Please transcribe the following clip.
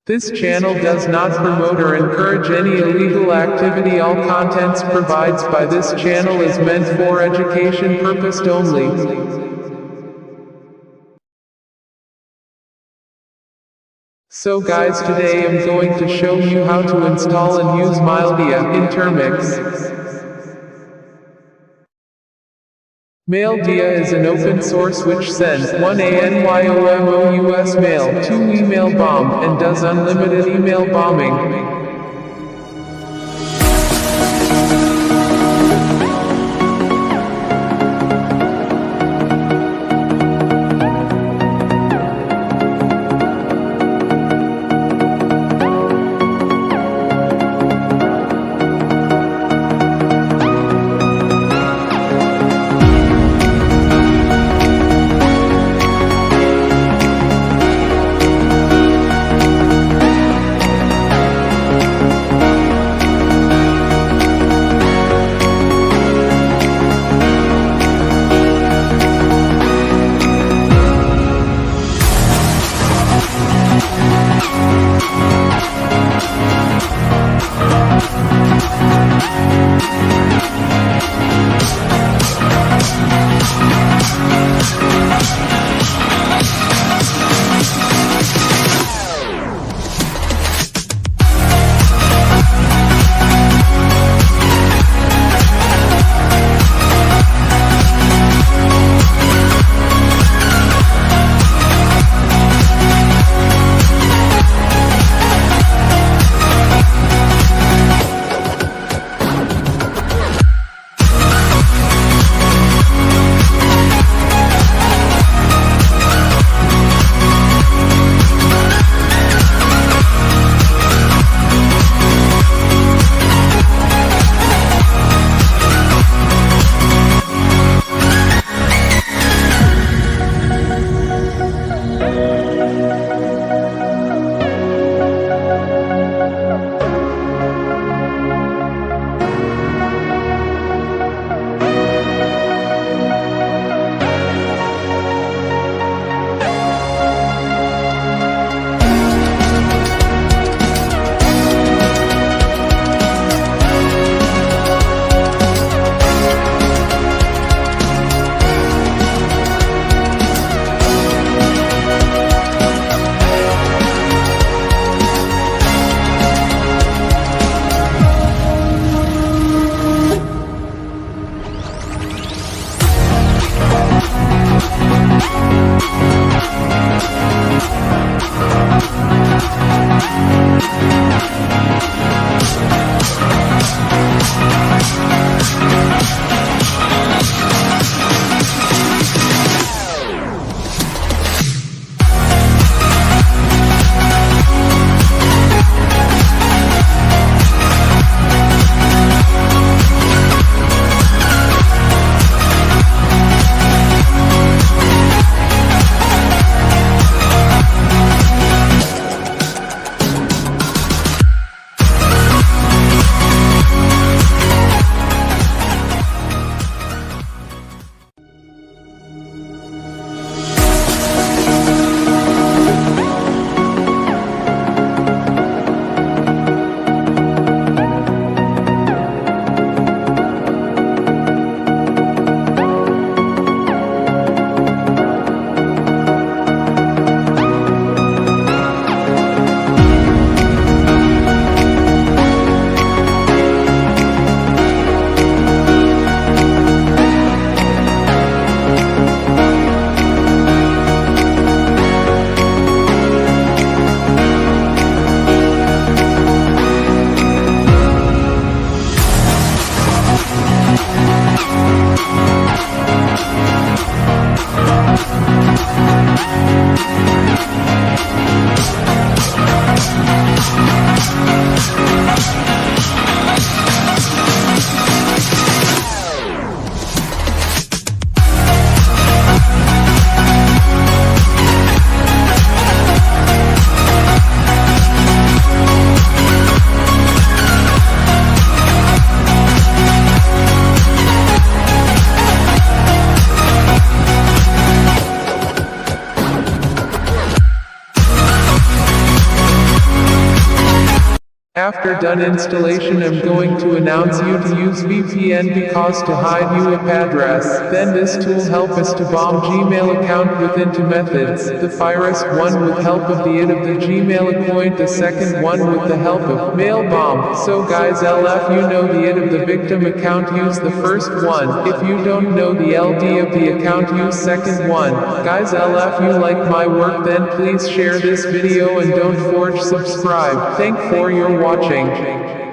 This channel does not promote or encourage any illegal activity. All contents provides by this channel is meant for education purpose only. So guys, today I'm going to show you how to install and use Maildia Intermix. Maildia is an open source which sends 1 anonymous mail to email bomb and does unlimited email bombing. After done installation, I'm going to announce you to use VPN because to hide your IP address. Then this tool help us to bomb Gmail account with into methods. The first one with help of the id of the Gmail account, the second one with the help of mail bomb. So guys, LF you know the id of the victim account, use the first one. If you don't know the LD of the account, use second one. Guys, LF you like my work, then please share this video and don't forget subscribe. Thank for your watching.